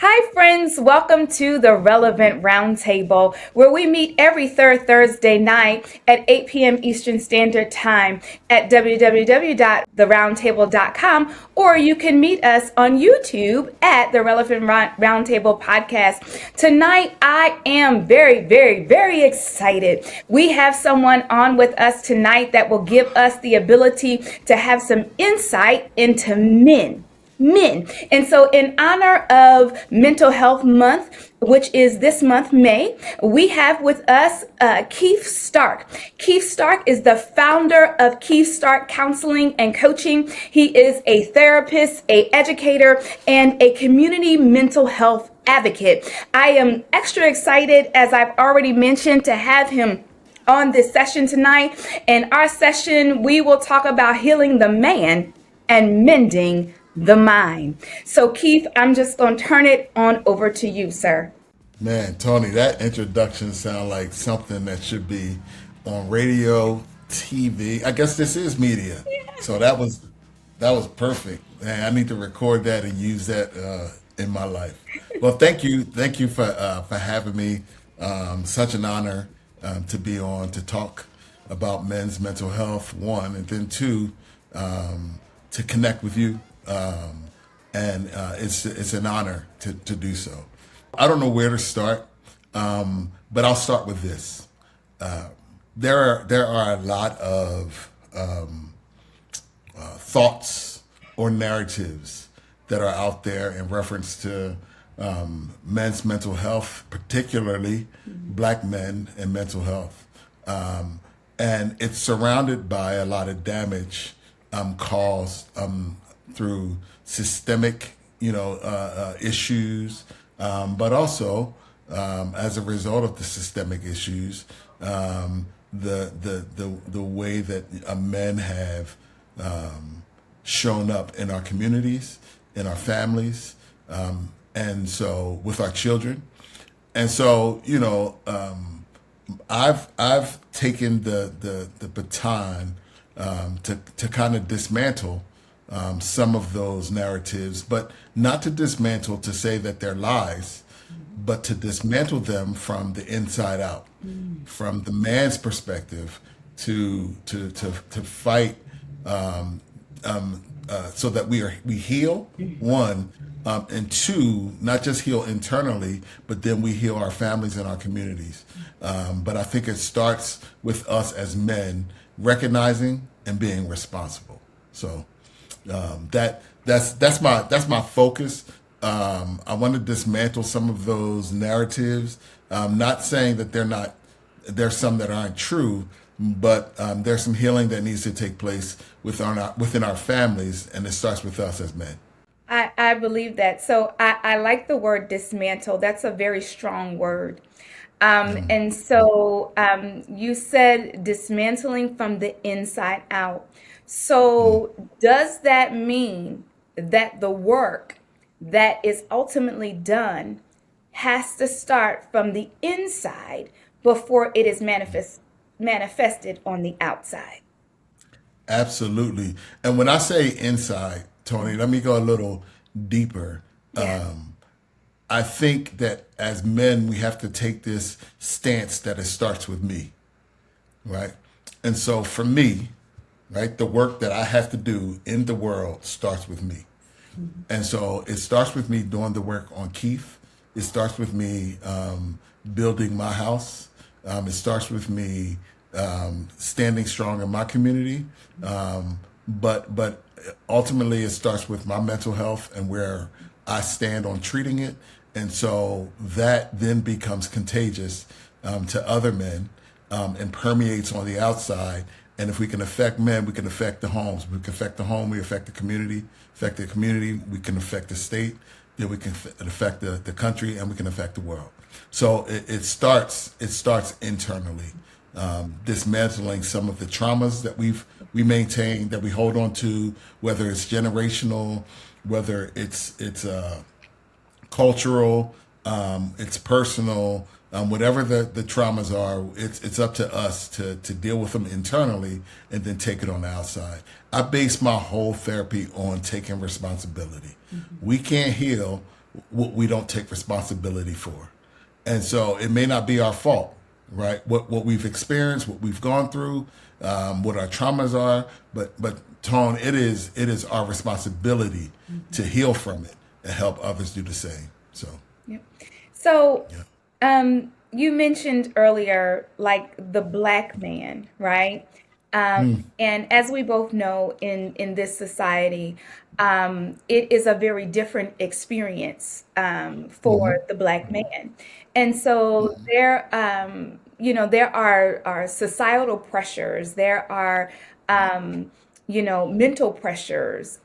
Hi, friends. Welcome to the Relevant Roundtable, where we meet every third Thursday night at 8 p.m. Eastern Standard Time at www.theroundtable.com, or you can meet us on YouTube at the Relevant Roundtable Podcast. Tonight, I am very excited. We have someone on with us tonight that will give us the ability to have some insight into men. And so, in honor of Mental Health Month, which is this month, May, we have with us Keith Stark. Keith Stark is the founder of Keith Stark Counseling and Coaching. He is a therapist, a educator, and a community mental health advocate. I am extra excited, as I've already mentioned, to have him on this session tonight. In our session, we will talk about healing the man and mending the mind. So, Keith, I'm just going to turn it on over to you, sir. Man, Tony, that introduction sounds like something that should be on radio, TV. I guess this is media, so that was perfect. Man, I need to record that and use that in my life. Well, thank you for having me. Such an honor to be on to talk about men's mental health. One, and then two, to connect with you, and it's an honor to do so. I don't know where to start, but I'll start with this. There are a lot of thoughts or narratives that are out there in reference to men's mental health, particularly black men and mental health. And it's surrounded by a lot of damage caused through systemic, issues, but also as a result of the systemic issues, the way that men have shown up in our communities, in our families, and so with our children. And so, I've taken the baton to kind of dismantle some of those narratives, but not to dismantle to say that they're lies, but to dismantle them from the inside out, from the man's perspective, to fight so that we heal, one, and two, not just heal internally, but then we heal our families and our communities. But I think it starts with us as men recognizing and being responsible. So that's my focus. I want to dismantle some of those narratives. Not saying that there's some that aren't true, but there's some healing that needs to take place within our families, and it starts with us as men. I believe that. So, I like the word dismantle. That's a very strong word. And so you said dismantling from the inside out. So, does that mean that the work that is ultimately done has to start from the inside before it is manifested on the outside? Absolutely. And when I say inside, Tony, let me go a little deeper. Yeah. I think that as men, we have to take this stance that it starts with me, right? And so for me, right, the work that I have to do in the world starts with me. And so it starts with me doing the work on Keith. It starts with me building my house. It starts with me standing strong in my community. But ultimately, it starts with my mental health and where I stand on treating it. And so that then becomes contagious to other men and permeates on the outside. And if we can affect men, we can affect the homes. We can affect the home, we affect the community, we can affect the state, then we can affect the country, and we can affect the world. So it starts internally, dismantling some of the traumas that we maintain, that we hold on to, whether it's generational, whether it's cultural, it's personal, whatever the traumas are, it's up to us to deal with them internally and then take it on the outside. I base my whole therapy on taking responsibility. We can't heal what we don't take responsibility for. And so it may not be our fault, right? What we've experienced, what we've gone through, what our traumas are, but Tone, it is our responsibility to heal from it and help others do the same. So Yep. So, yeah. you mentioned earlier, like the black man, right? And as we both know, in this society, it is a very different experience for the black man, and so there are societal pressures, there are mental pressures,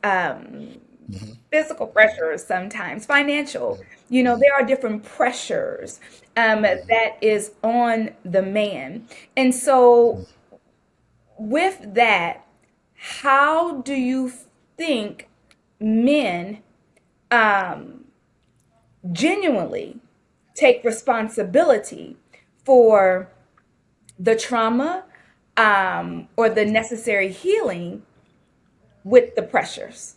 physical pressures, sometimes financial. There are different pressures that is on the man. And so, with that, how do you think men genuinely take responsibility for the trauma or the necessary healing with the pressures?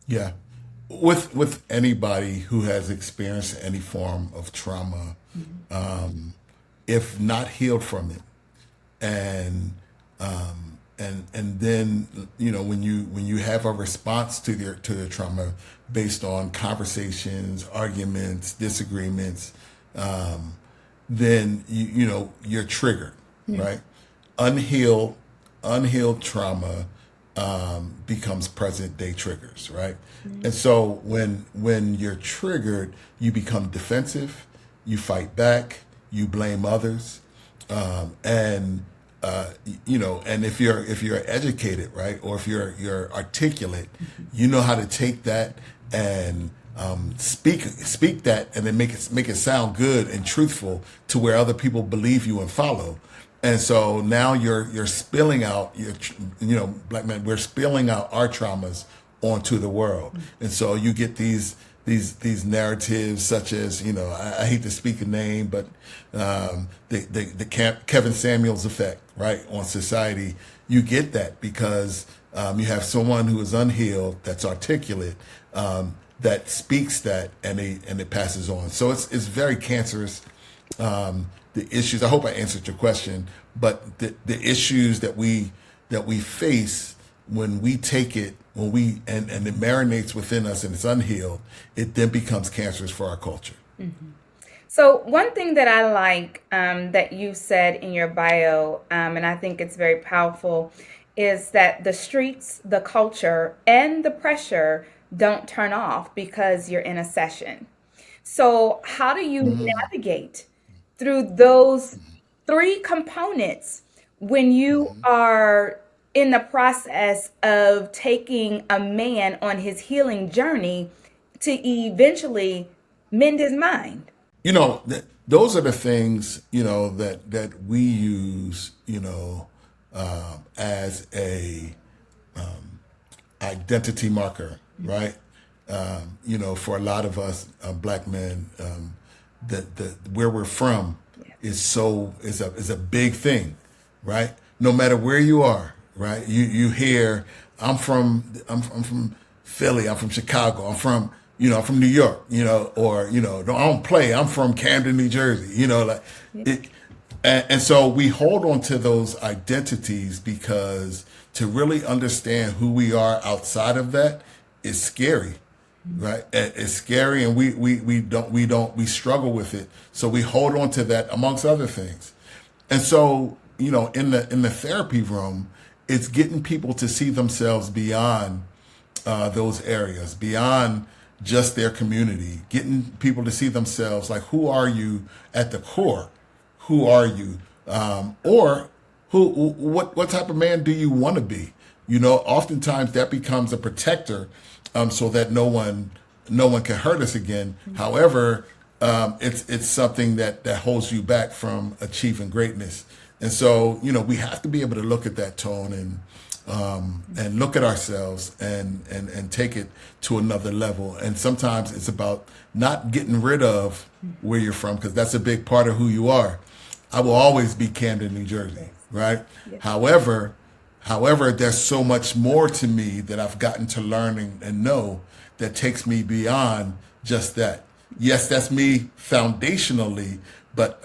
Yeah. With anybody who has experienced any form of trauma, if not healed from it, and and then when you have a response to the trauma based on conversations, arguments, disagreements, then you're triggered, right? Unhealed unhealed trauma becomes present day triggers, right? And so when you're triggered, you become defensive, you fight back, you blame others, and and if you're educated, right, or if you're articulate, you know how to take that and speak that, and then make it sound good and truthful to where other people believe you and follow. And so now you're spilling out black men, we're spilling out our traumas onto the world. And so you get these narratives such as, I hate to speak a name, but the Kevin Samuels effect, right, on society. You get that because you have someone who is unhealed, that's articulate, that speaks that, and it passes on. So it's very cancerous. The issues. I hope I answered your question, but the issues that we face when we take it, and it marinates within us and it's unhealed, it then becomes cancerous for our culture. So one thing that I like that you said in your bio, and I think it's very powerful, is that the streets, the culture, and the pressure don't turn off because you're in a session. So how do you navigate through those three components when you are in the process of taking a man on his healing journey to eventually mend his mind? Those are the things that we use as a identity marker, right? For a lot of us black men, the where we're from is a big thing, right? No matter where you are, right? You hear I'm from Philly, I'm from Chicago, I'm from New York, or I don't play, I'm from Camden, New Jersey, like it. And so we hold on to those identities because to really understand who we are outside of that is scary, right? It's scary, and we struggle with it. So we hold on to that amongst other things. And so in the therapy room, it's getting people to see themselves beyond those areas, beyond just their community, getting people to see themselves like, who are you at the core? Who are you? Or what type of man do you want to be? Oftentimes that becomes a protector, so that no one can hurt us again. However, it's something that holds you back from achieving greatness. And so, we have to be able to look at that tone and look at ourselves and take it to another level. And sometimes it's about not getting rid of where you're from, because that's a big part of who you are. I will always be Camden, New Jersey, right? Yes. However, there's so much more to me that I've gotten to learn and know that takes me beyond just that. yes, that's me foundationally, but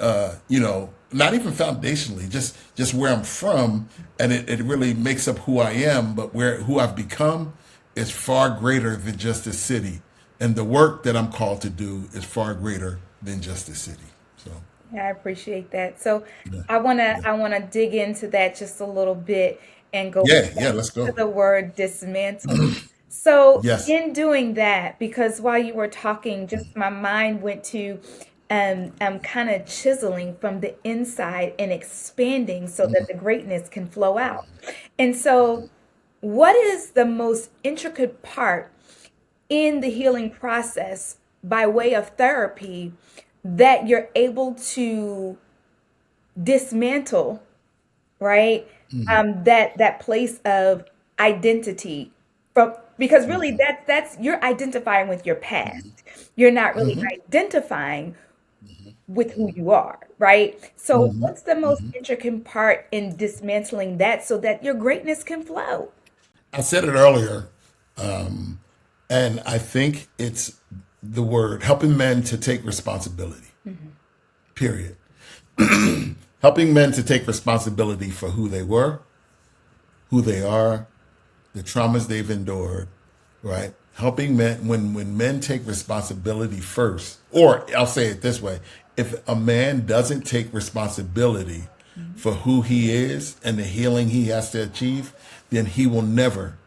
not even foundationally, just where I'm from, and it really makes up who I am. But who I've become is far greater than just the city, and the work that I'm called to do is far greater than just the city. So Yeah, I appreciate that. So yeah, yeah, I wanna dig into that just a little bit and go yeah, back yeah. Let's to go. the word dismantle. So Yes. in doing that, because while you were talking, just my mind went to kind of chiseling from the inside and expanding so that the greatness can flow out. And so, what is the most intricate part in the healing process by way of therapy that you're able to dismantle, right? That place of identity from, because really that's you're identifying with your past. You're not really identifying with who you are, right? So what's the most intricate part in dismantling that so that your greatness can flow? I said it earlier, and I think it's the word helping men to take responsibility. Period. Helping men to take responsibility for who they were, who they are, the traumas they've endured, right? Helping men, when men take responsibility first, or I'll say it this way, if a man doesn't take responsibility for who he is and the healing he has to achieve, then he will never,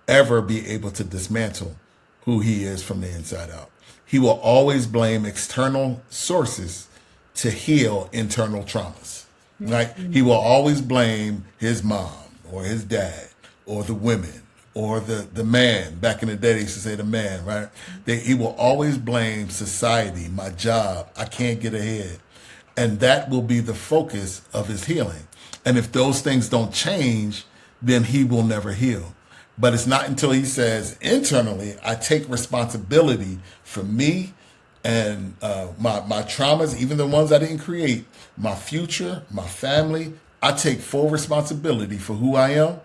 ever be able to dismantle who he is from the inside out. He will always blame external sources to heal internal traumas. Right? He will always blame his mom or his dad or the women or the man. Back in the day, they used to say the man, right? He will always blame society, my job, I can't get ahead. And that will be the focus of his healing. And if those things don't change, then he will never heal. But it's not until he says internally, I take responsibility for me and my traumas, even the ones I didn't create, my future, my family. I take full responsibility for who I am.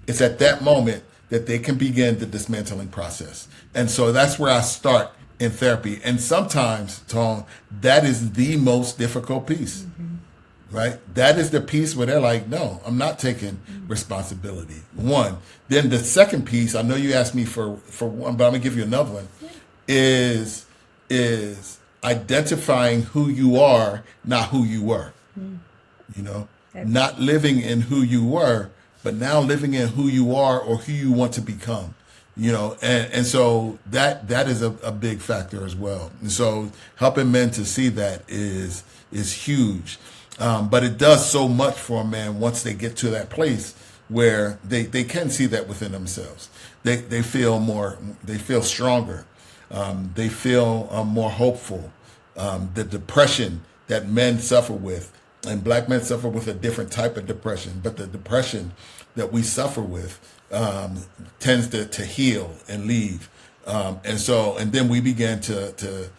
It's at that moment that they can begin the dismantling process. And so that's where I start in therapy. And sometimes, Tom, that is the most difficult piece, right? That is the piece where they're like, no, I'm not taking responsibility. One. Then the second piece, I know you asked me for one, but I'm gonna give you another one, is is identifying who you are, not who you were. You know, That's not living in who you were, but now living in who you are or who you want to become. And so that is a big factor as well. And so helping men to see that is huge. But it does so much for a man once they get to that place where they can see that within themselves. They feel more, they feel stronger. They feel more hopeful. The depression that men suffer with, and black men suffer with a different type of depression, but the depression that we suffer with tends to heal and leave. And then we began to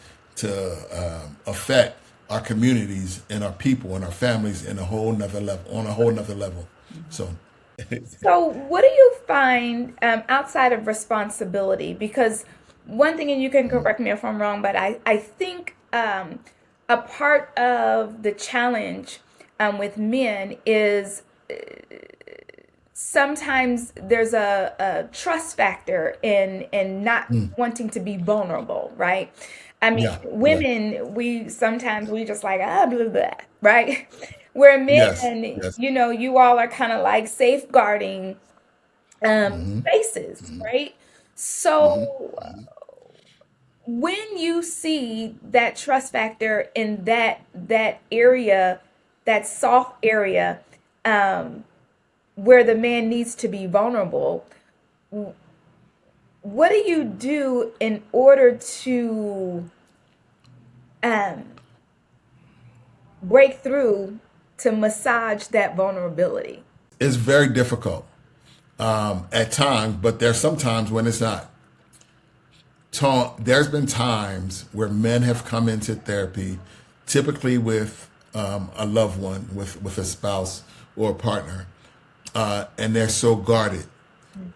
affect our communities and our people and our families in a whole nother level, on a whole nother level. So, So, what do you find outside of responsibility? Because one thing, and you can correct me if I'm wrong, but I think a part of the challenge with men is sometimes there's a trust factor in not wanting to be vulnerable, right? I mean, yeah, yeah, women, we sometimes we just like blah, blah, blah, right? Where yes, men, yes, you all are kind of like safeguarding spaces, right? So when you see that trust factor in that area, that soft area, where the man needs to be vulnerable, what do you do in order to um, break through to massage that vulnerability? it's very difficult at times, but there's some times when it's not. There's been times where men have come into therapy, typically with a loved one, with a spouse or a partner, and they're so guarded.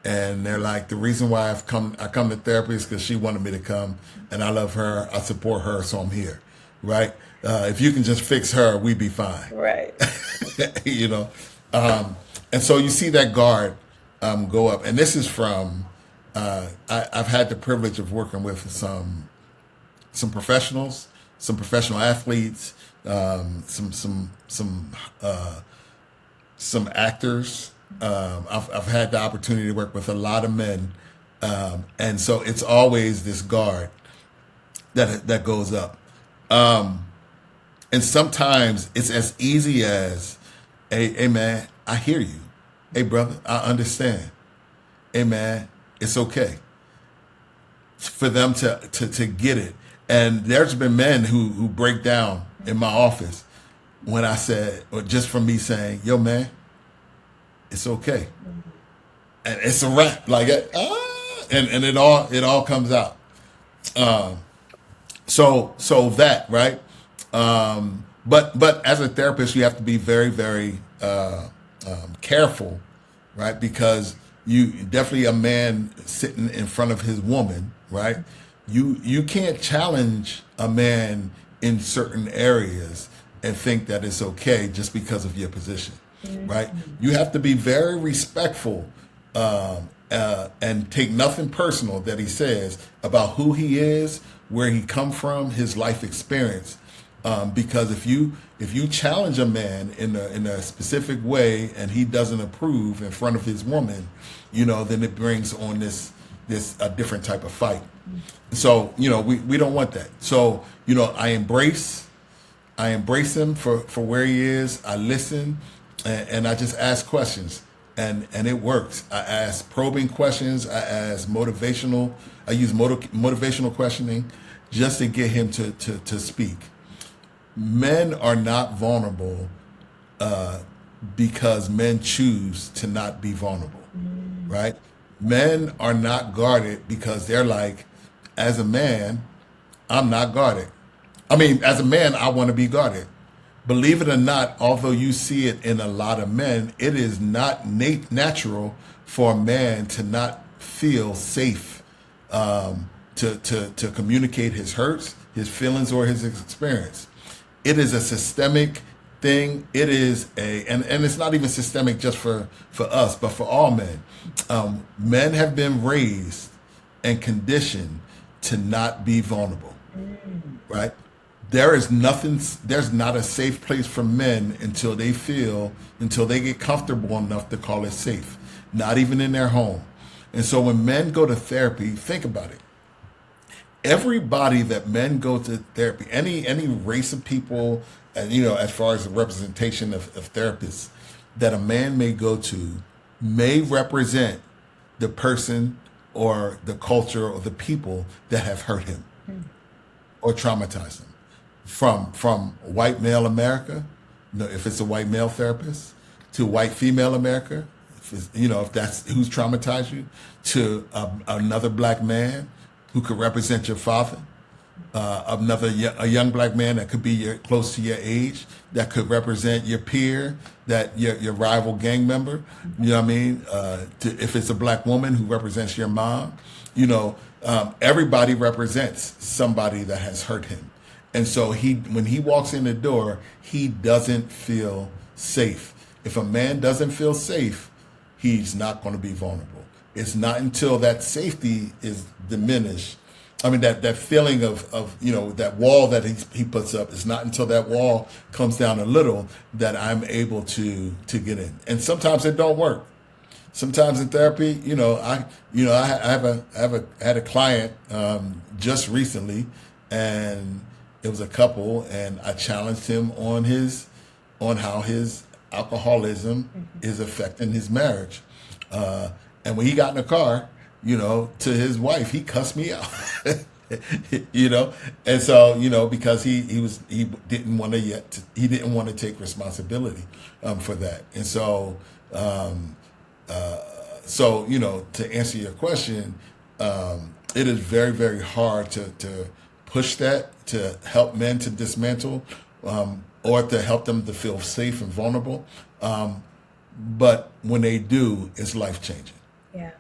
And they're like, the reason why I come to therapy is because she wanted me to come, and I love her, I support her, so I'm here, right? If you can just fix her, we'd be fine. Right. you know. And so you see that guard go up, and this is from I've had the privilege of working with some professionals, some professional athletes, some actors. I've had the opportunity to work with a lot of men, and so it's always this guard that goes up. And sometimes it's as easy as, hey man, I hear you. Hey brother, I understand. Hey man, it's okay. For them to get it. And there's been men who break down in my office when I said, or just from me saying, yo man, it's okay. And it's a wrap. Like and it all comes out. So that, right? But as a therapist, you have to be very, very careful, right? Because you definitely a man sitting in front of his woman, right? You can't challenge a man in certain areas and think that it's okay just because of your position, right? You have to be very respectful and take nothing personal that he says about who he is, where he come from, his life experience. Because if you challenge a man in a specific way and he doesn't approve in front of his woman, then it brings on this a different type of fight. So we don't want that. So I embrace him for where he is. I listen and I just ask questions. And it works. I ask probing questions. I ask motivational. I use motivational questioning just to get him to speak. Men are not vulnerable because men choose to not be vulnerable, right? Men are not guarded because they're like, as a man, I'm not guarded. I mean, as a man, I want to be guarded. Believe it or not, although you see it in a lot of men, it is not natural for a man to not feel safe to communicate his hurts, his feelings, or his experience. It is a systemic thing. It is and it's not even systemic just for us, but for all men. Men have been raised and conditioned to not be vulnerable, right? There's not a safe place for men until they get comfortable enough to call it safe, not even in their home. And so when men go to therapy, think about it. Everybody that men go to therapy, any race of people, and as far as the representation of therapists that a man may go to, may represent the person or the culture or the people that have hurt him or traumatized him. From white male America, if it's a white male therapist, to white female America, if that's who's traumatized you, to another black man who could represent your father, a young black man that could be close to your age, that could represent your peer, that your rival gang member. You know what I mean? If it's a black woman who represents your mom, everybody represents somebody that has hurt him. And so when he walks in the door, he doesn't feel safe. If a man doesn't feel safe, he's not going to be vulnerable. It's not until that safety is diminished. I mean, that feeling of that wall that he puts up, it's not until that wall comes down a little that I'm able to get in. And sometimes it don't work. Sometimes in therapy, I had a client just recently, and it was a couple, and I challenged him on how his alcoholism is affecting his marriage. And when he got in the car, to his wife, he cussed me out. And so because he didn't want to take responsibility for that. And so to answer your question, it is very, very hard to push that, to help men to dismantle, or to help them to feel safe and vulnerable. But when they do, it's life changing. Yeah.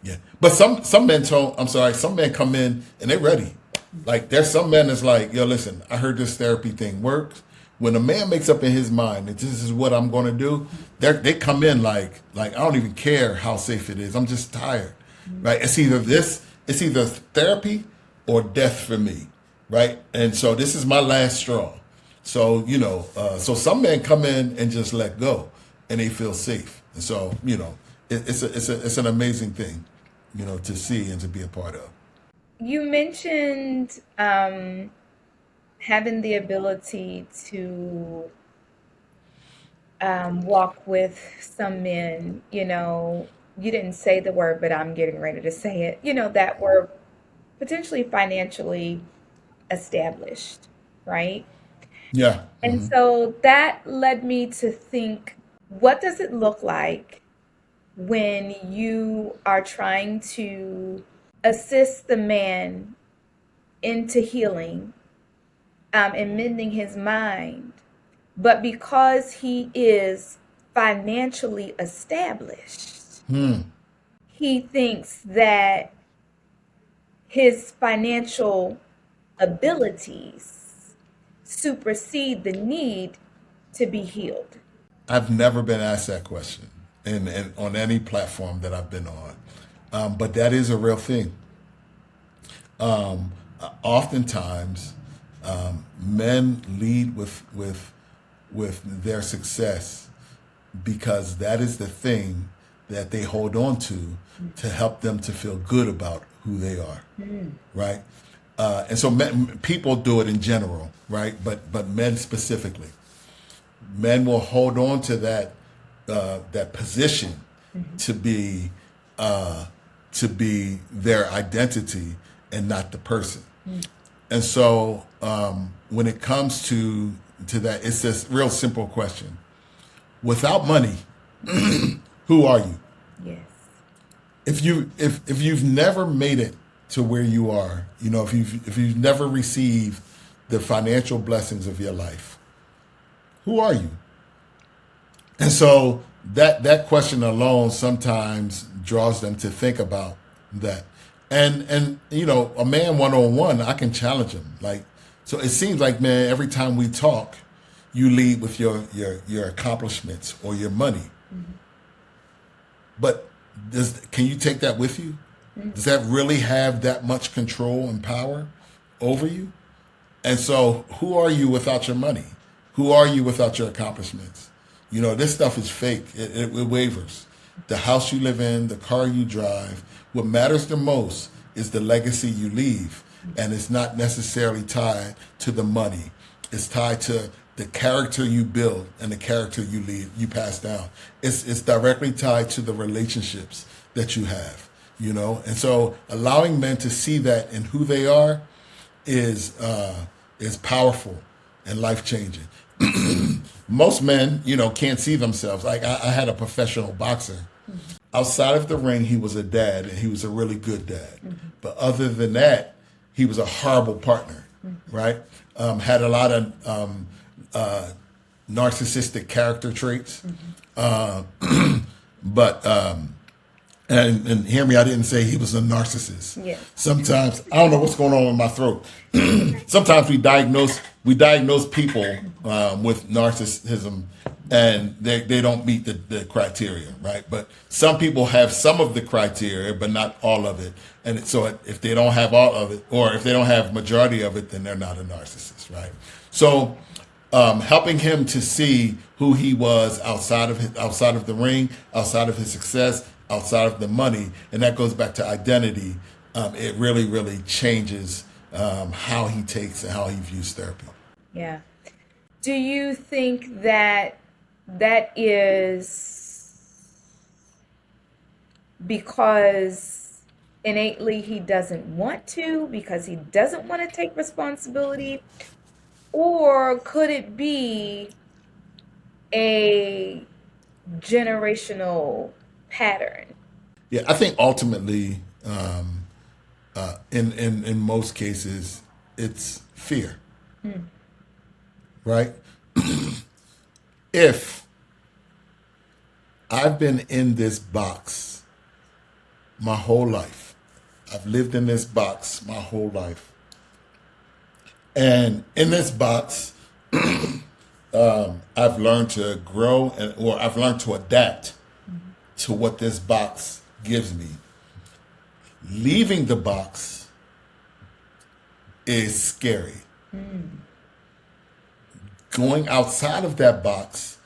Yeah, but some men told. I'm sorry. Some men come in and they're ready. Like there's some men that's like, yo, listen, I heard this therapy thing works. When a man makes up in his mind that this is what I'm going to do, they come in like I don't even care how safe it is. I'm just tired, right? It's either this, it's either therapy or death for me, right? And so this is my last straw. So so some men come in and just let go, and they feel safe. And so it's an amazing thing, to see and to be a part of. You mentioned having the ability to walk with some men, you didn't say the word, but I'm getting ready to say it, that were potentially financially established, right? Yeah. And so that led me to think, what does it look like when you are trying to assist the man into healing and mending his mind, but because he is financially established, he thinks that his financial abilities supersede the need to be healed. I've never been asked that question in on any platform that I've been on, but that is a real thing. Oftentimes, men lead with their success because that is the thing that they hold on to help them to feel good about who they are, right? And so people do it in general, right? But men specifically, men will hold on to that position to be to be their identity and not the person. And so when it comes to that, it's this real simple question: without money, who are you? Yes. If you've never made it to where you are, if you've never received the financial blessings of your life, who are you? And so that question alone sometimes draws them to think about that. And a man one on one, I can challenge him. Like, so it seems like, man, every time we talk, you lead with your accomplishments or your money. But can you take that with you? Does that really have that much control and power over you? And so, who are you without your money? Who are you without your accomplishments? This stuff is fake. It wavers. The house you live in, the car you drive, what matters the most is the legacy you leave. And it's not necessarily tied to the money. It's tied to the character you build and the character you pass down. It's directly tied to the relationships that you have, And so allowing men to see that in who they are is powerful and life changing. Most men, can't see themselves. Like I had a professional boxer. Outside of the ring, he was a dad, and he was a really good dad. But other than that, he was a horrible partner, right? Had a lot of narcissistic character traits. But and hear me, I didn't say he was a narcissist. Yeah. Sometimes I don't know what's going on with my throat. Sometimes we diagnose people with narcissism, and they don't meet the criteria, right? But some people have some of the criteria, but not all of it. And so if they don't have all of it, or if they don't have majority of it, then they're not a narcissist, right? So helping him to see who he was outside of the ring, outside of his success, outside of the money, and that goes back to identity. It really, really changes how he takes and how he views therapy. Yeah. Do you think that is because innately he doesn't want to, because he doesn't want to take responsibility, or could it be a generational pattern? Yeah, I think ultimately, in most cases, it's fear, right? If I've been in this box my whole life. I've lived in this box my whole life. And in this box, I've learned to grow or I've learned to adapt to what this box gives me. Leaving the box is scary. Going outside of that box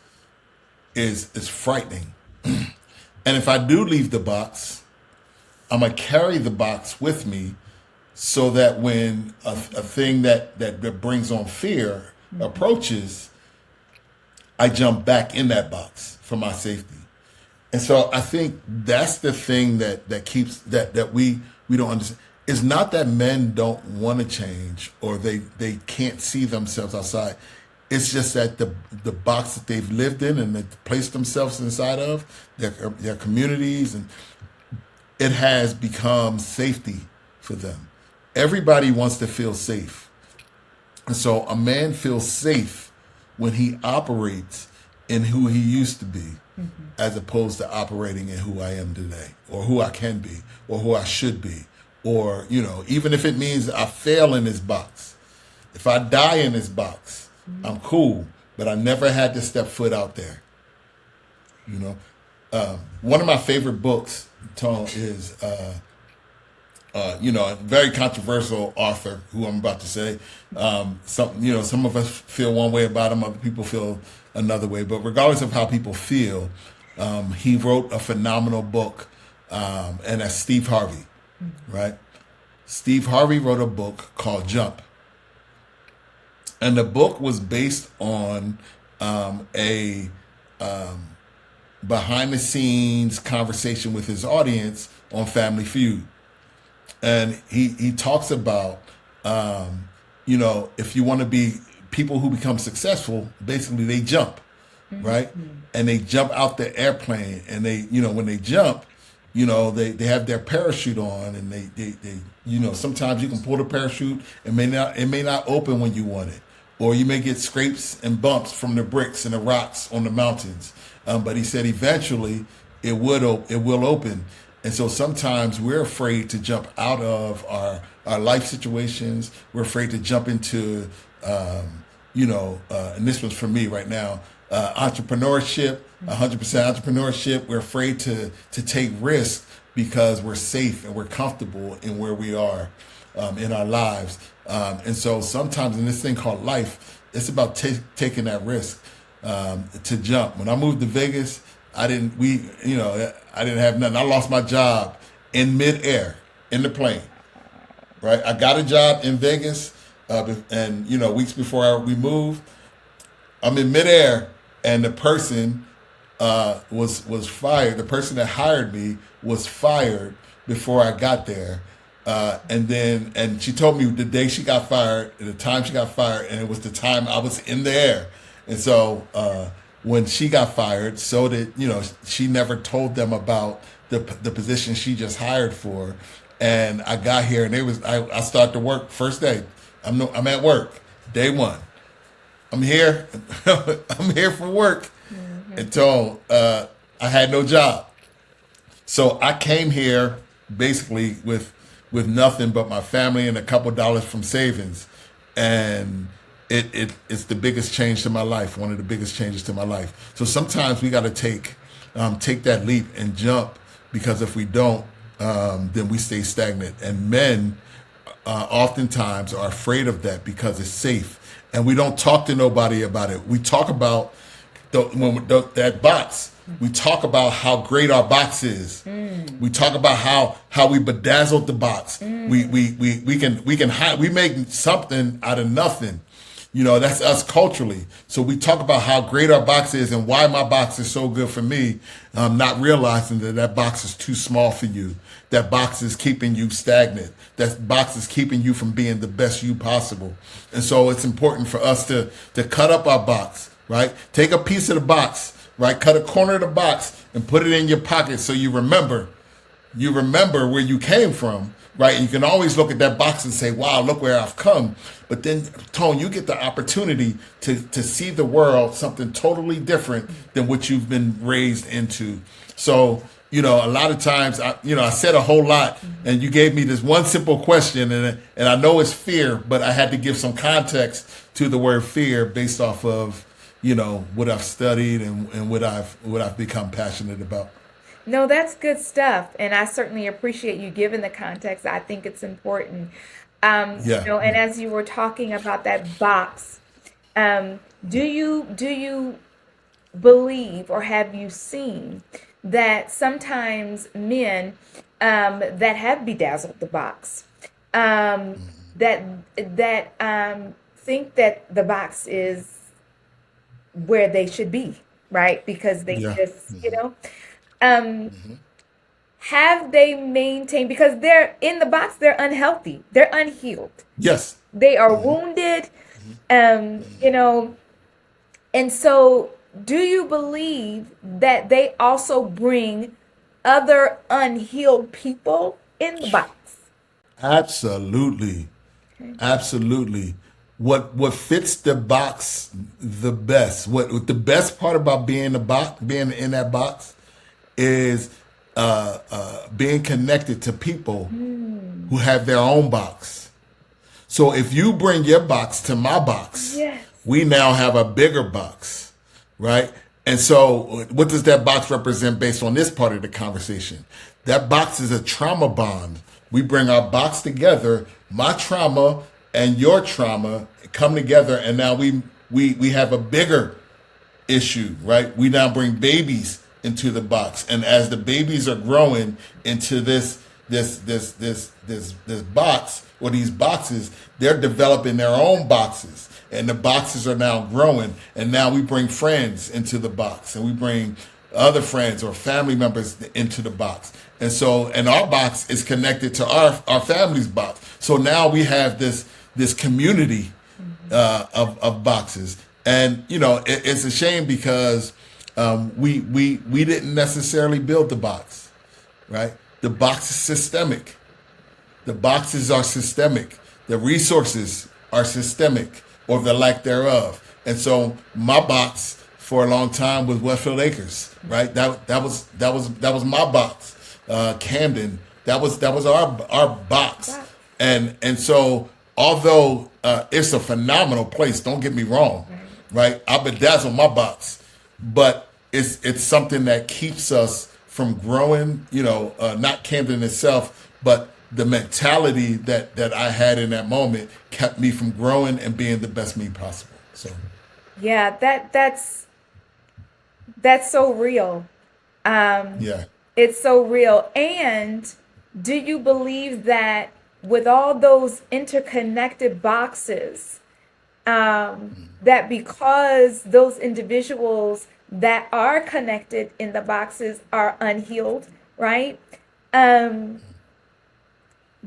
is frightening. And if I do leave the box, I'm gonna carry the box with me so that when a thing that brings on fear approaches, I jump back in that box for my safety. And so I think that's the thing that keeps that we don't understand. It's not that men don't want to change or they can't see themselves outside. It's just that the box that they've lived in and they've placed themselves inside of, their communities, and it has become safety for them. Everybody wants to feel safe. And so a man feels safe when he operates in who he used to be, as opposed to operating in who I am today, or who I can be, or who I should be, or, even if it means I fail in this box. If I die in this box, I'm cool, but I never had to step foot out there. One of my favorite books, Tone, is a very controversial author who I'm about to say. Some of us feel one way about him, other people feel another way. But regardless of how people feel, he wrote a phenomenal book, and that's Steve Harvey, right? Steve Harvey wrote a book called Jump. And the book was based on a behind-the-scenes conversation with his audience on Family Feud. And he talks about, if you want to be people who become successful, basically they jump, right? And they jump out the airplane, and they, when they jump, they have their parachute on, and they sometimes you can pull the parachute, it may not open when you want it, or you may get scrapes and bumps from the bricks and the rocks on the mountains. But he said eventually it will open. And so sometimes we're afraid to jump out of our life situations. We're afraid to jump into, and this was for me right now, entrepreneurship, 100% entrepreneurship. We're afraid to take risks because we're safe and we're comfortable in where we are in our lives. And so sometimes in this thing called life, it's about taking that risk to jump. When I moved to Vegas, I didn't have nothing. I lost my job in midair in the plane, right? I got a job in Vegas, and weeks before we moved, I'm in midair, and the person was fired. The person that hired me was fired before I got there, and she told me the day she got fired, and the time she got fired, and it was the time I was in the air, and so. When she got fired, so did, she never told them about the position she just hired for. And I got here, and I started to work first day. I'm at work, day one. I'm here. I'm here for work until I had no job. So I came here basically with nothing but my family and a couple dollars from savings, and it's the biggest change to my life, one of the biggest changes to my life. So sometimes we got to take that leap and jump, because if we don't, then we stay stagnant. And men oftentimes are afraid of that because it's safe, and we don't talk to nobody about it. We talk about that box. We talk about how great our box is. We talk about how we bedazzled the box. We make something out of nothing. That's us culturally. So we talk about how great our box is and why my box is so good for me, not realizing that box is too small for you. That box is keeping you stagnant. That box is keeping you from being the best you possible. And so it's important for us to cut up our box, right? Take a piece of the box, right? Cut a corner of the box and put it in your pocket so you remember where you came from, right? And you can always look at that box and say, wow, look where I've come. But then, Tone, you get the opportunity to see the world something totally different than what you've been raised into. So, a lot of times, I said a whole lot, and you gave me this one simple question, and I know it's fear, but I had to give some context to the word fear based off of, what I've studied and what I've become passionate about. No, that's good stuff. And I certainly appreciate you giving the context. I think it's important. Yeah, And as you were talking about that box, do you believe or have you seen that sometimes men that have bedazzled the box um, that think that the box is where they should be, right? Because they yeah, just, um, have they maintained because they're in the box, they're unhealthy, they're unhealed, yes, they are wounded, you know, and so do you believe that they also bring other unhealed people in the box? absolutely. Absolutely. What fits the box the best? What the best part about being in that box, is being connected to people who have their own box. So if you bring your box to my box, Yes. we now have a bigger box, right? And so what does that box represent based on this part of the conversation? That box is a trauma bond. We bring our box together, my trauma and your trauma come together, and now we have a bigger issue, right? We now bring babies into the box, and as the babies are growing into this box, or these boxes, they're developing their own boxes, and the boxes are now growing, and now we bring friends into the box, and we bring other friends or family members into the box. And our box is connected to our family's box. So now we have this community of boxes. And it's a shame because we didn't necessarily build the box, right? The box is systemic. The boxes are systemic. The resources are systemic, or the lack thereof. And so my box for a long time was Westfield Acres, right? That was my box. Camden, that was our box. Wow. And so although it's a phenomenal place, don't get me wrong, Right. right? I bedazzle my box, but it's something that keeps us from growing. Not Camden itself, but the mentality that I had in that moment kept me from growing and being the best me possible. So Yeah, that's so real. Um, yeah, it's so real. And do you believe that with all those interconnected boxes, that because those individuals that are connected in the boxes are unhealed, right? Um,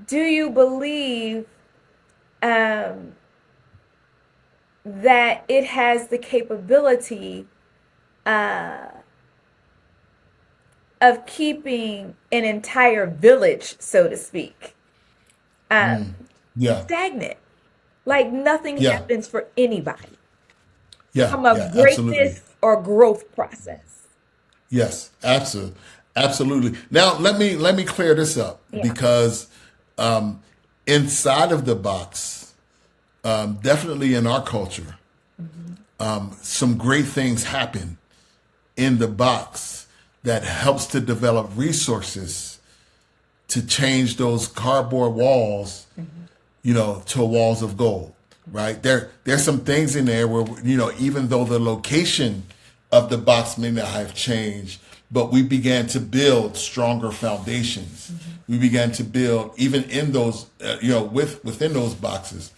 do you believe um, that it has the capability of keeping an entire village, so to speak, yeah, stagnant? Like nothing yeah, happens for anybody yeah, from a yeah, absolutely. greatness or growth process. Yes, absolutely, absolutely. Now let me clear this up, Yeah. because inside of the box, definitely in our culture, some great things happen in the box that helps to develop resources to change those cardboard walls, to walls of gold, right? There's some things in there where, even though the location of the box may not have changed, but we began to build stronger foundations. We began to build even in those, within those boxes.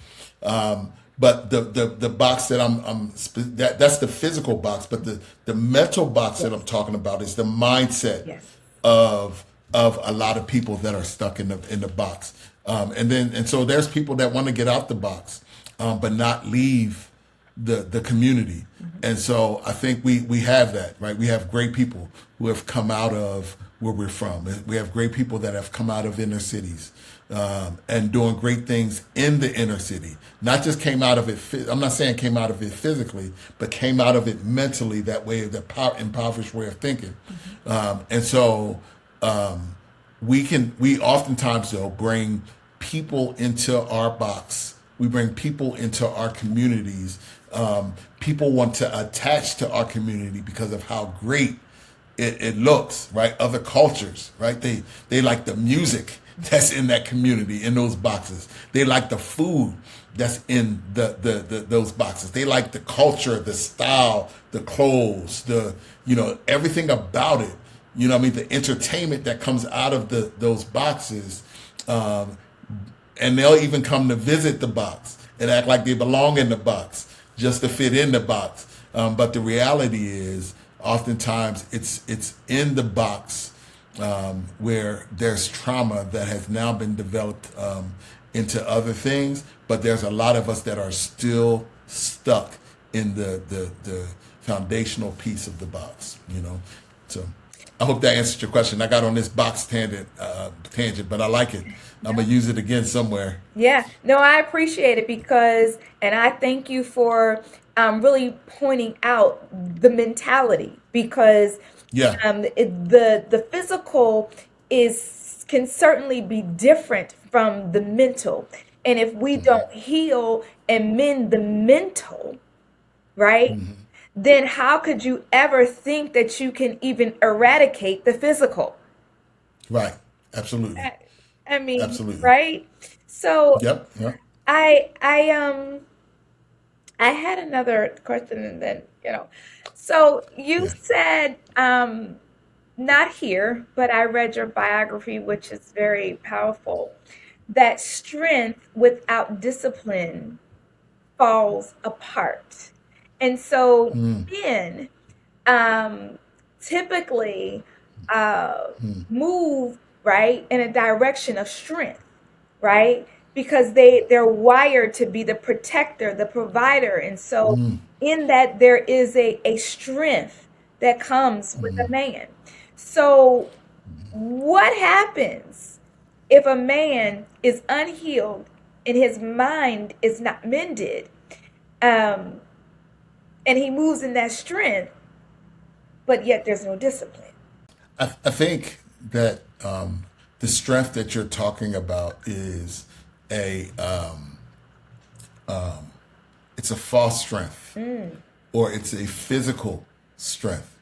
But the box that that's the physical box, but the mental box that I'm Yes. talking about is the mindset Yes. of a lot of people that are stuck in the box. And so there's people that want to get out the box, but not leave the community. And so I think we have that, right? We have great people who have come out of where we're from. We have great people that have come out of inner cities, and doing great things in the inner city. Not just came out of it. I'm not saying came out of it physically, but came out of it mentally. That way, the impoverished way of thinking. And so we oftentimes though bring people into our box. We bring people into our communities. People want to attach to our community because of how great it looks, right? Other cultures, right? They like the music that's in that community, in those boxes. They like the food that's in the those boxes. They like the culture, the style, the clothes, everything about it. You know what I mean? The entertainment that comes out of those boxes. And they'll even come to visit the box and act like they belong in the box just to fit in the box. But the reality is, oftentimes it's in the box where there's trauma that has now been developed into other things. But there's a lot of us that are still stuck in the foundational piece of the box. So I hope that answered your question. I got on this box tangent, but I like it. I'm gonna use it again somewhere. Yeah, no, I appreciate it and I thank you for really pointing out the mentality because Yeah. the physical can certainly be different from the mental, and if we don't heal and mend the mental, right, then how could you ever think that you can even eradicate the physical? Right. Absolutely. I, I mean, Absolutely. right? So Yep. Yep. I I um I had another question and then, so you Yeah. said not here, but I read your biography, which is very powerful, that strength without discipline falls apart. And so men typically uh, move right in a direction of strength, right? Because they're wired to be the protector, the provider, and so in that there is a strength that comes with a man. So what happens if a man is unhealed and his mind is not mended, um, and he moves in that strength, but yet there's no discipline? I think that the strength that you're talking about is a it's a false strength, or it's a physical strength,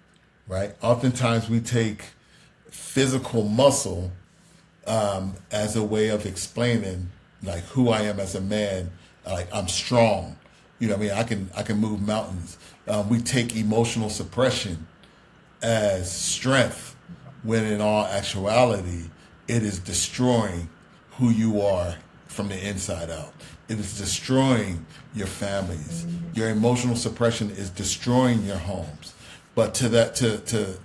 right? Oftentimes we take physical muscle as a way of explaining like who I am as a man. Like I'm strong, what I mean. I can move mountains. We take emotional suppression as strength, when in all actuality, it is destroying who you are from the inside out. It is destroying your families. Your emotional suppression is destroying your homes. But to that, to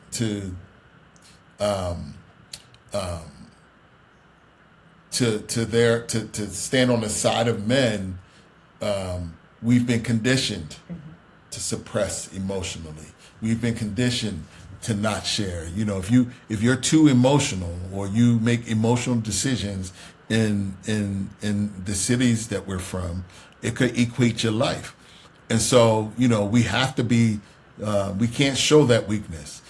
stand on the side of men, we've been conditioned to suppress emotionally. We've been conditioned to not share. If you're too emotional, or you make emotional decisions in the cities that we're from, it could equate your life. And so, we have to be. We can't show that weakness.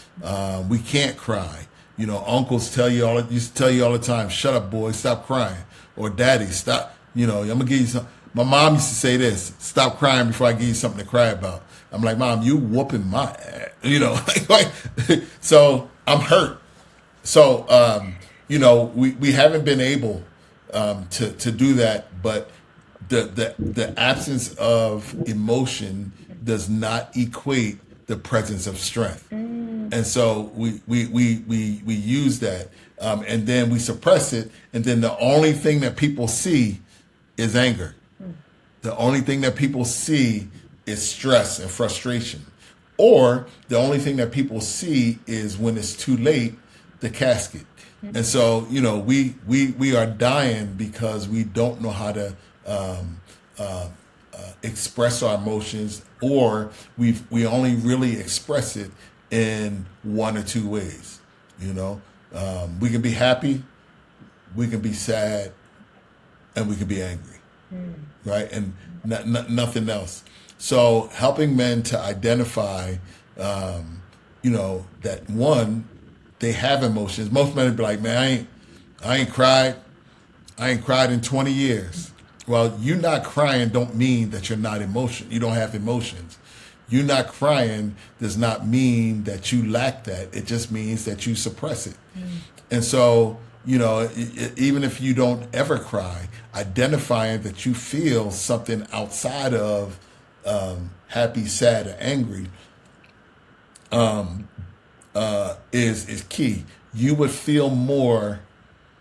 We can't cry. Uncles used to tell you all the time, "Shut up, boy, stop crying," or "Daddy, stop." I'm gonna give you some. My mom used to say this: "Stop crying before I give you something to cry about." I'm like, "Mom, you whooping my ass," So I'm hurt. So we haven't been able to do that, but the absence of emotion does not equate the presence of strength. And so we use that, and then we suppress it, and then the only thing that people see is anger. The only thing that people see is stress and frustration. Or the only thing that people see is, when it's too late, the casket. And so, we are dying because we don't know how to express our emotions, or we only really express it in one or two ways. We can be happy, we can be sad, and we can be angry, right? And nothing else. So helping men to identify, that one, they have emotions. Most men be like, man, I ain't cried. I ain't cried in 20 years. Well, you not crying don't mean that you're not emotional. You don't have emotions. You not crying does not mean that you lack that. It just means that you suppress it. And so, even if you don't ever cry, identifying that you feel something outside of happy, sad, or angry is key. You would feel more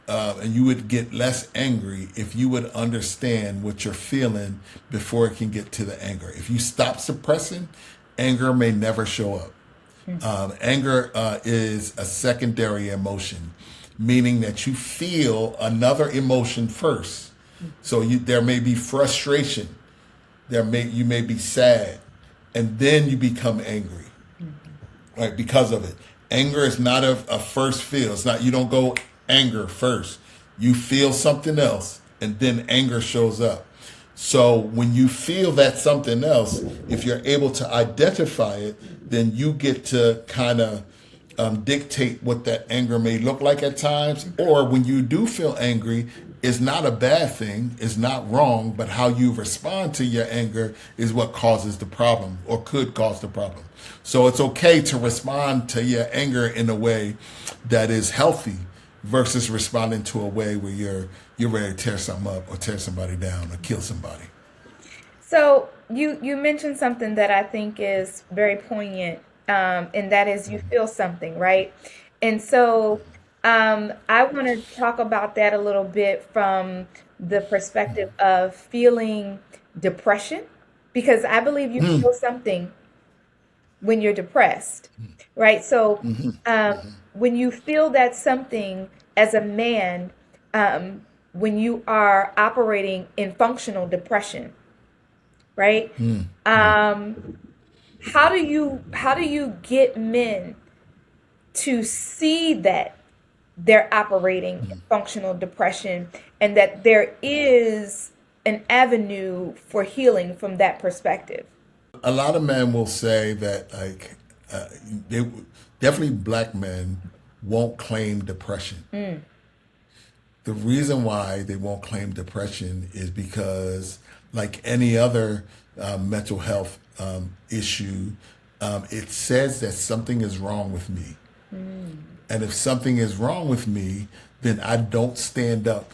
and you would get less angry if you would understand what you're feeling before it can get to the anger. If you stop suppressing, anger may never show up. Anger is a secondary emotion, meaning that you feel another emotion first. So there may be frustration, you may be sad, and then you become angry, right? Because of it. Anger is not a first feel. It's not, you don't go anger first. You feel something else, and then anger shows up. So when you feel that something else, if you're able to identify it, then you get to kind of dictate what that anger may look like at times. Or when you do feel angry, it's not a bad thing, it's not wrong, but how you respond to your anger is what causes the problem or could cause the problem. So it's okay to respond to your anger in a way that is healthy versus responding to a way where you're ready to tear something up or tear somebody down or kill somebody. So you mentioned something that I think is very poignant, and that is you feel something, right? And so I want to talk about that a little bit from the perspective of feeling depression, because I believe you feel something when you're depressed, right? So when you feel that something as a man, when you are operating in functional depression, right? How do you get men to see that they're operating in functional depression and that there is an avenue for healing from that perspective? A lot of men will say that, like, they definitely black men won't claim depression. The reason why they won't claim depression is because, like any other mental health issue, it says that something is wrong with me. And if something is wrong with me, then I don't stand up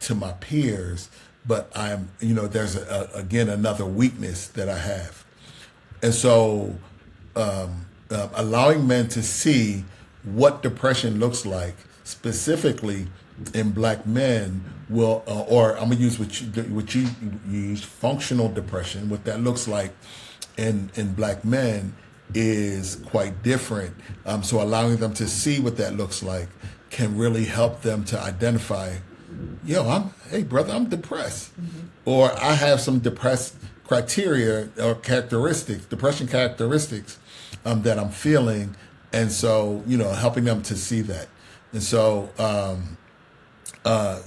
to my peers, but there's again another weakness that I have. And so allowing men to see what depression looks like, specifically in black men, will, or I'm gonna use what you used, functional depression. What that looks like in black men is quite different. So allowing them to see what that looks like can really help them to identify, hey brother, I'm depressed, or I have some depressed criteria or characteristics, depression characteristics that I'm feeling, and so helping them to see that. And so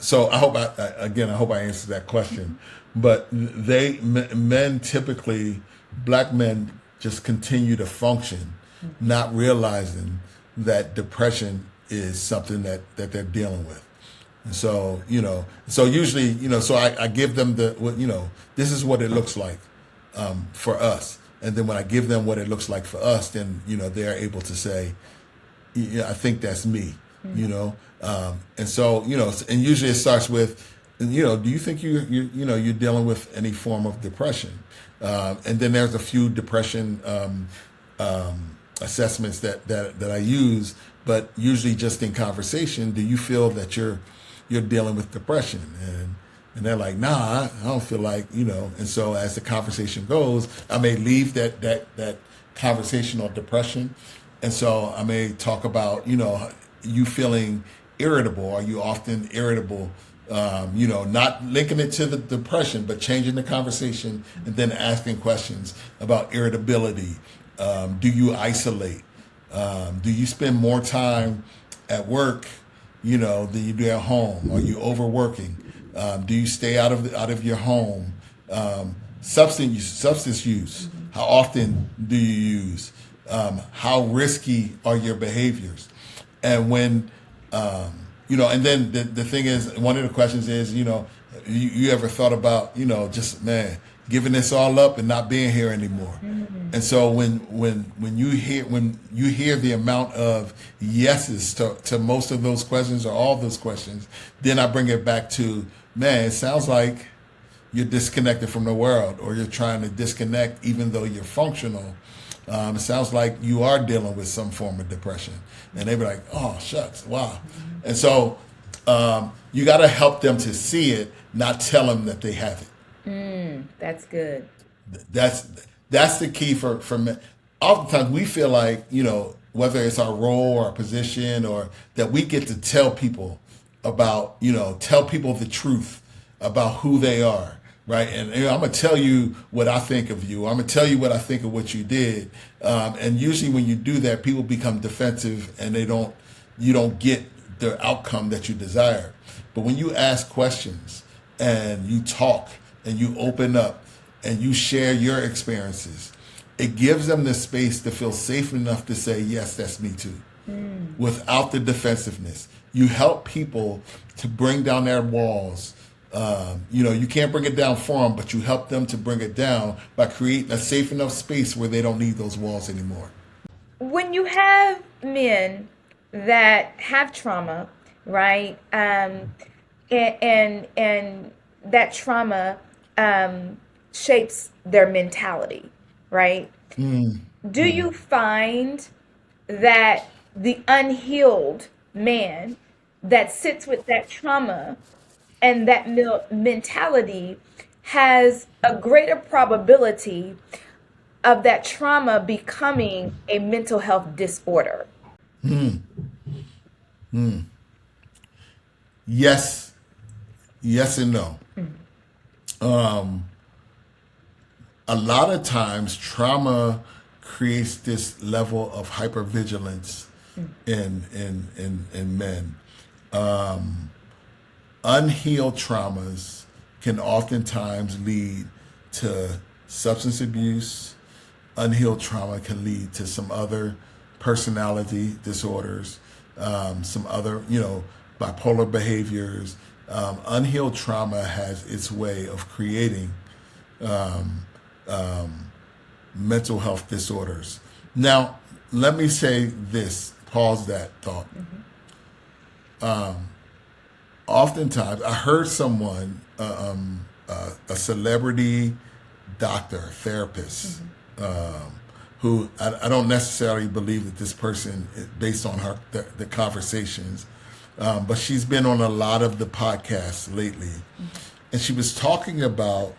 so I hope I answered that question. But men typically, black men just continue to function, not realizing that depression is something that they're dealing with. And so, so usually, so I give them this is what it looks like for us. And then when I give them what it looks like for us, then, they're able to say, yeah, I think that's me, and so, and usually it starts with, do you think you're dealing with any form of depression? And then there's a few depression assessments that I use, but usually just in conversation, do you feel that you're dealing with depression? And they're like, nah, I don't feel like, And so as the conversation goes, I may leave that conversation on depression. And so I may talk about, you feeling irritable. Are you often irritable? Not linking it to the depression, but changing the conversation and then asking questions about irritability. Do you isolate? Do you spend more time at work, than you do at home? Are you overworking? Do you stay out of your home? Substance use. How often do you use? How risky are your behaviors? And when, and then the thing is, one of the questions is, you ever thought about, just, man, giving this all up and not being here anymore? And so when you hear the amount of yeses to most of those questions or all those questions, then I bring it back to, man, it sounds like you're disconnected from the world, or you're trying to disconnect even though you're functional. It sounds like you are dealing with some form of depression. And they be like, oh, shucks, wow. And so you got to help them to see it, not tell them that they have it. That's good. That's the key for men. Oftentimes we feel like, whether it's our role or our position, or that we get to tell people about, tell people the truth about who they are. Right. And I'm going to tell you what I think of you. I'm going to tell you what I think of what you did. And usually when you do that, people become defensive, and you don't get the outcome that you desire. But when you ask questions and you talk and you open up and you share your experiences, it gives them the space to feel safe enough to say, yes, that's me too, without the defensiveness. You help people to bring down their walls. You can't bring it down for them, but you help them to bring it down by creating a safe enough space where they don't need those walls anymore. When you have men that have trauma, right, and that trauma shapes their mentality, right? Do you find that the unhealed man that sits with that trauma and that mentality has a greater probability of that trauma becoming a mental health disorder? Yes and no. A lot of times trauma creates this level of hypervigilance in men. Unhealed traumas can oftentimes lead to substance abuse. Unhealed trauma can lead to some other personality disorders, some other, bipolar behaviors. Unhealed trauma has its way of creating mental health disorders. Now, let me say this, pause that thought. Oftentimes, I heard someone, a celebrity doctor, therapist, who I don't necessarily believe that this person, based on the conversations, but she's been on a lot of the podcasts lately, and she was talking about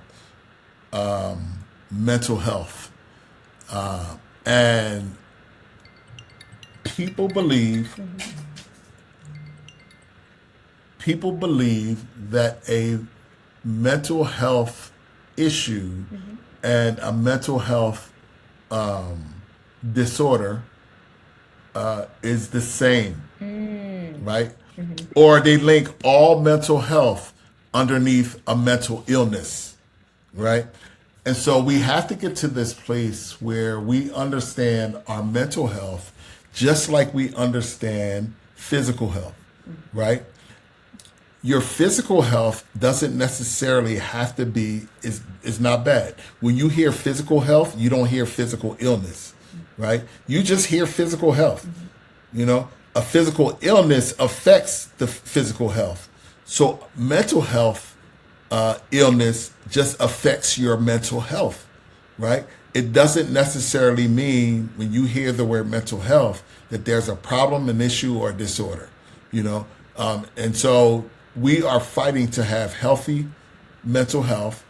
mental health, and people believe that a mental health issue and a mental health disorder is the same, right? Or they link all mental health underneath a mental illness, right? And so we have to get to this place where we understand our mental health just like we understand physical health, right? Your physical health doesn't necessarily have to be, is not bad. When you hear physical health, you don't hear physical illness, right? You just hear physical health. A physical illness affects the physical health. So mental health illness just affects your mental health, right? It doesn't necessarily mean when you hear the word mental health that there's a problem, an issue, or a disorder, and so we are fighting to have healthy mental health,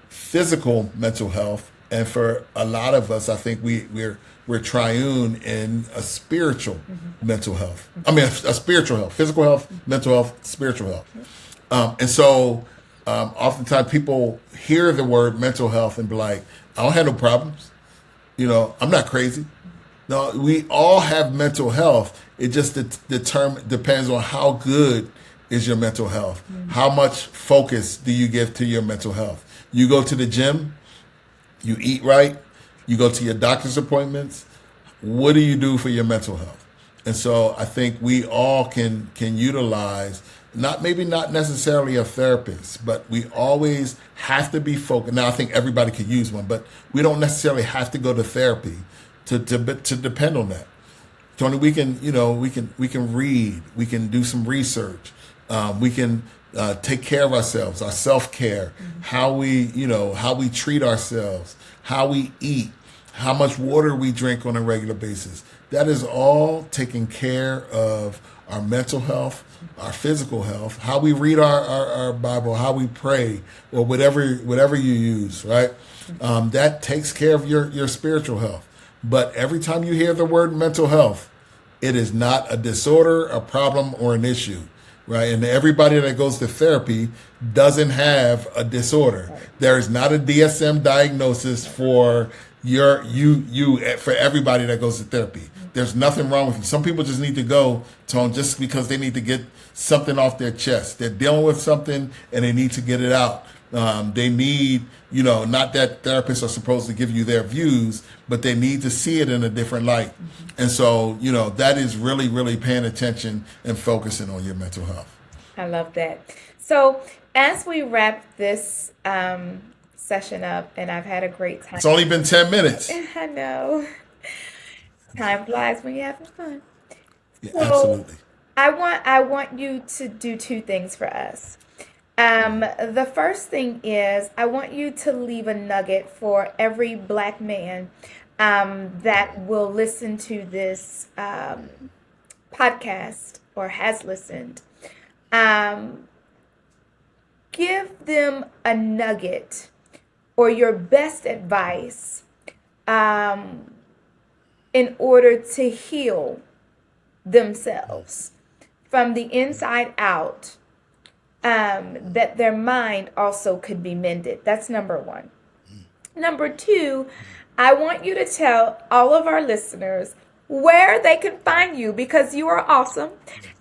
physical mental health, and for a lot of us, I think we're triune in a spiritual mental health. I mean, a spiritual health, physical health, mental health, spiritual health. And so oftentimes people hear the word mental health and be like, I don't have no problems. I'm not crazy. No, we all have mental health. It just depends on how good is your mental health. How much focus do you give to your mental health? You go to the gym, you eat right, you go to your doctor's appointments. What do you do for your mental health? And so I think we all can utilize not necessarily a therapist, but we always have to be focused. Now I think everybody could use one, but we don't necessarily have to go to therapy to depend on that. Tony, we can read, we can do some research, we can take care of ourselves, our self care, how we treat ourselves, how we eat, how much water we drink on a regular basis. That is all taking care of our mental health, our physical health, how we read our Bible, how we pray, or whatever you use, right? That takes care of your spiritual health. But every time you hear the word mental health, it is not a disorder, a problem, or an issue, right? And everybody that goes to therapy doesn't have a disorder. There is not a DSM diagnosis for for everybody that goes to therapy. There's nothing wrong with you. Some people just need to go, Tone, just because they need to get something off their chest. They're dealing with something and they need to get it out. They need, not that therapists are supposed to give you their views, but they need to see it in a different light. And so, that is really, really paying attention and focusing on your mental health. I love that. So as we wrap this session up, and I've had a great time. It's only been 10 minutes. I know. Time flies when you're having fun. Yeah, So absolutely. I want you to do two things for us. The first thing is I want you to leave a nugget for every Black man that will listen to this podcast or has listened. Give them a nugget or your best advice in order to heal themselves from the inside out, that their mind also could be mended. That's number one. Number two, I want you to tell all of our listeners where they can find you because you are awesome.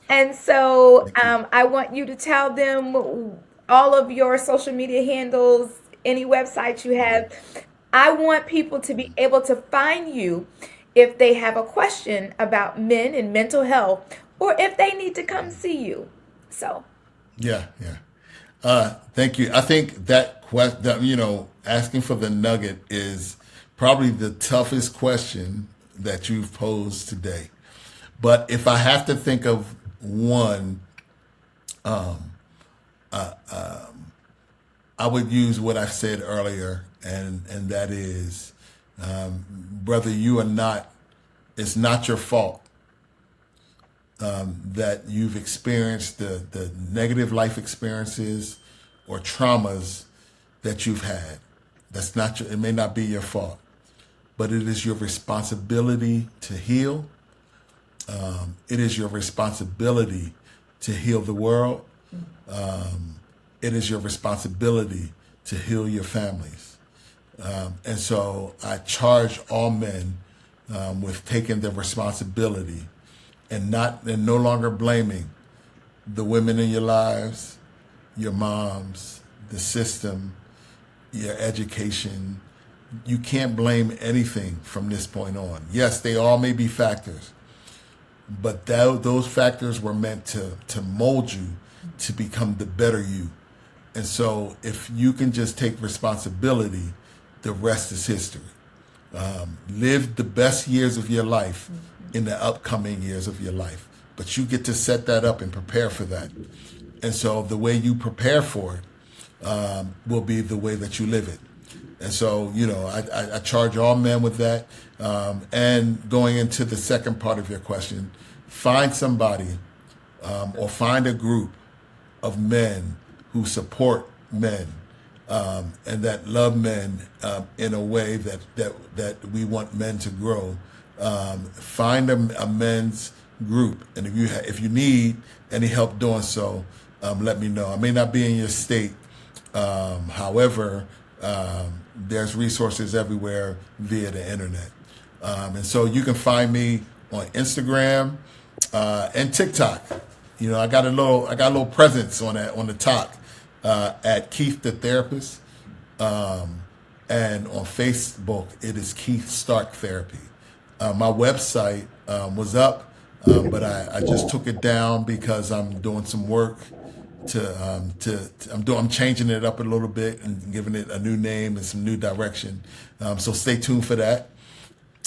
And so I want you to tell them all of your social media handles, any websites you have. I want people to be able to find you if they have a question about men and mental health or if they need to come see you. So, Yeah. Thank you. I think that question, asking for the nugget is probably the toughest question that you've posed today. But if I have to think of one, I would use what I said earlier, and that is, brother, it's not your fault that you've experienced the negative life experiences or traumas that you've had. It may not be your fault, but it is your responsibility to heal. It is your responsibility to heal the world. It is your responsibility to heal your families. And so I charge all men with taking the responsibility and no longer blaming the women in your lives, your moms, the system, your education. You can't blame anything from this point on. Yes, they all may be factors, but those factors were meant to mold you to become the better you. And so if you can just take responsibility, the rest is history. Live the best years of your life in the upcoming years of your life. But you get to set that up and prepare for that. And so the way you prepare for it will be the way that you live it. And so, I charge all men with that. And going into the second part of your question, find somebody or find a group of men who support men and that love men in a way that we want men to grow. Find a men's group, and if you need any help doing so, let me know. I may not be in your state, however, there's resources everywhere via the internet, and so you can find me on Instagram and TikTok. I got a little presence on the top at Keith the Therapist, and on Facebook it is Keith Stark Therapy. My website was up But I just took it down because I'm doing some work I'm changing it up a little bit and giving it a new name and some new direction. So stay tuned for that.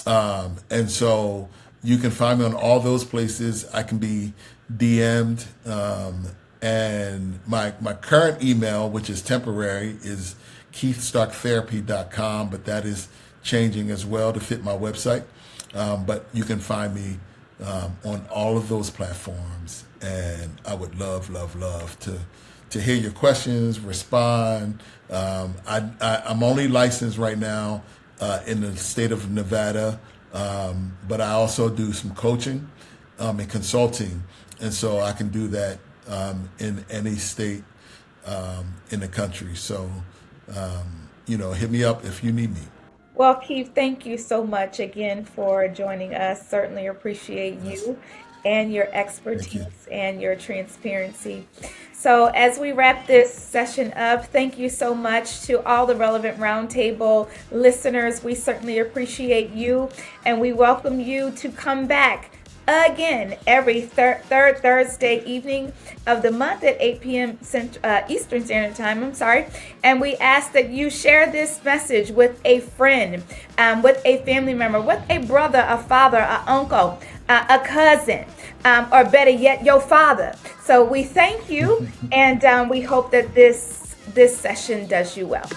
And so you can find me on all those places. I can be DM'd. And my current email, which is temporary, is keithstarktherapy.com, but that is changing as well to fit my website. But you can find me on all of those platforms. And I would love to hear your questions, respond. I'm only licensed right now in the state of Nevada, but I also do some coaching and consulting, and so I can do that in any state in the country. So, hit me up if you need me. Well, Keith, thank you so much again for joining us. Certainly appreciate Yes, you and your thank you. expertise and your transparency. So, as we wrap this session up, thank you so much to all the relevant roundtable listeners. We certainly appreciate you and we welcome you to come back again every third Thursday evening of the month at 8 p.m. Eastern Standard Time. I'm sorry. And we ask that you share this message with a friend, with a family member, with a brother, a father, an uncle, a cousin, or better yet, your father. So we thank you, and we hope that this session does you well.